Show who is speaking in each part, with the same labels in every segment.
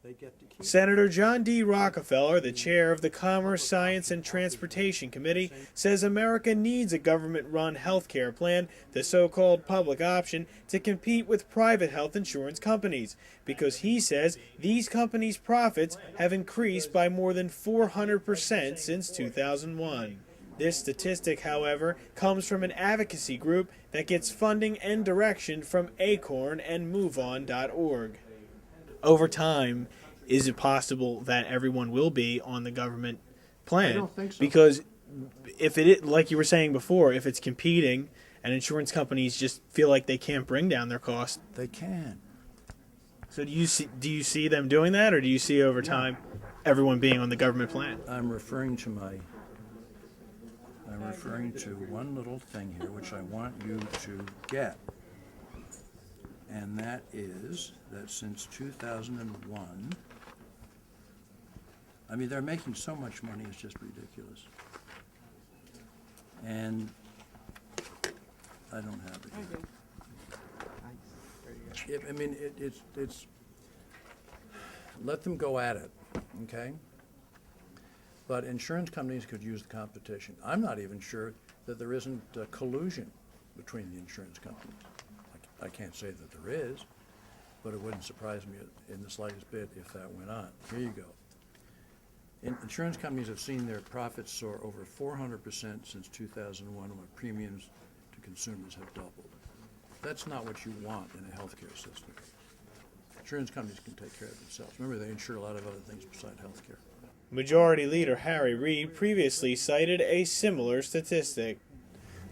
Speaker 1: They get to keep
Speaker 2: Senator John D. Rockefeller, the chair of the Commerce, Science, and Transportation Committee, says America needs a government-run health care plan, the so-called public option, to compete with private health insurance companies, because he says these companies' profits have increased by more than 400% since 2001. This statistic, however, comes from an advocacy group that gets funding and direction from ACORN and MoveOn.org. Over time, is it possible that everyone will be on the government plan?
Speaker 1: I don't think so.
Speaker 2: Because if it, like you were saying before, if it's competing and insurance companies just feel like they can't bring down their costs,
Speaker 1: They can.
Speaker 2: so do you see them doing that, or do you see over time everyone being on the government plan?
Speaker 1: I'm referring to one little thing here, which I want you to get. And that is that since 2001, I mean, they're making so much money, it's just ridiculous. And I don't have it here. I mean, it's, let them go at it, okay? But insurance companies could use the competition. I'm not even sure that there isn't collusion between the insurance companies. I can't say that there is, but it wouldn't surprise me in the slightest bit if that went on. Here you go. Insurance companies have seen their profits soar over 400% since 2001, when premiums to consumers have doubled. That's not what you want in a healthcare system. Insurance companies can take care of themselves. Remember, they insure a lot of other things besides healthcare.
Speaker 2: Majority Leader Harry Reid previously cited a similar statistic.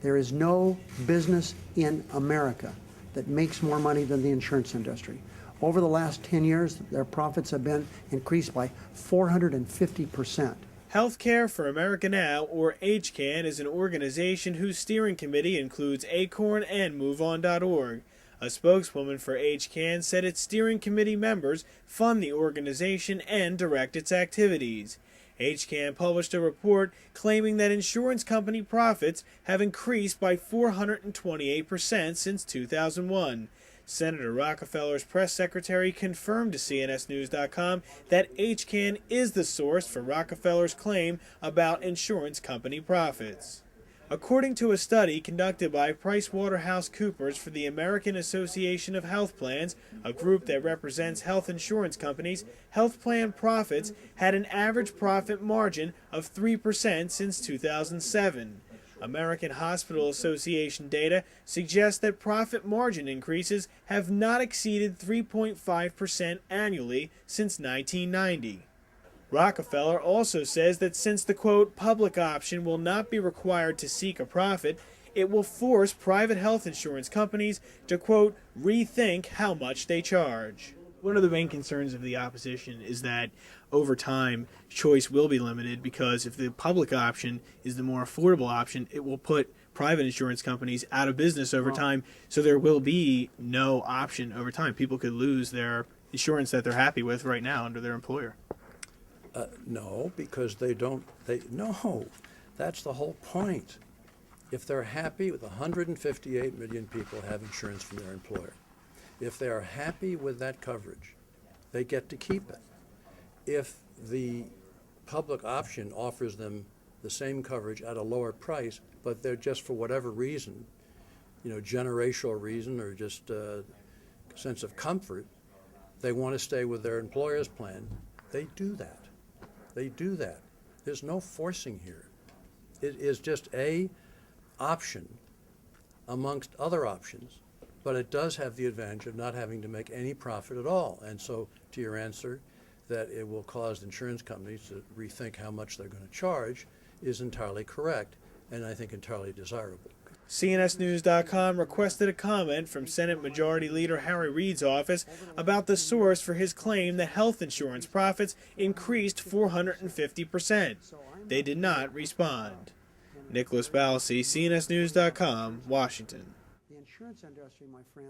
Speaker 3: There is no business in America that makes more money than the insurance industry. Over the last 10 years, their profits have been increased by 450%.
Speaker 2: Healthcare for America Now, or HCAN, is an organization whose steering committee includes ACORN and MoveOn.org. A spokeswoman for HCAN said its steering committee members fund the organization and direct its activities. HCAN published a report claiming that insurance company profits have increased by 428% since 2001. Senator Rockefeller's press secretary confirmed to CNSNews.com that HCAN is the source for Rockefeller's claim about insurance company profits. According to a study conducted by PricewaterhouseCoopers for the American Association of Health Plans, a group that represents health insurance companies, health plan profits had an average profit margin of 3% since 2007. American Hospital Association data suggests that profit margin increases have not exceeded 3.5% annually since 1990. Rockefeller also says that since the, quote, public option will not be required to seek a profit, it will force private health insurance companies to, quote, rethink how much they charge. One of the main concerns of the opposition is that over time, choice will be limited, because if the public option is the more affordable option, it will put private insurance companies out of business over time, so there will be no option over time. People could lose their insurance that they're happy with right now under their employer.
Speaker 1: No, because no, that's the whole point. If they're happy with 158 million people have insurance from their employer, if they are happy with that coverage, they get to keep it. If the public option offers them the same coverage at a lower price, but they're just, for whatever reason, generational reason or just a sense of comfort, they want to stay with their employer's plan, they do that. They do that. There's no forcing here. It is just a option amongst other options, but it does have the advantage of not having to make any profit at all. And so, to your answer, that it will cause insurance companies to rethink how much they're going to charge is entirely correct, and I think entirely desirable.
Speaker 2: CNSNews.com requested a comment from Senate Majority Leader Harry Reid's office about the source for his claim that health insurance profits increased 450%. They did not respond. Nicholas Balsi, CNSNews.com, Washington.
Speaker 3: The insurance industry, my friend.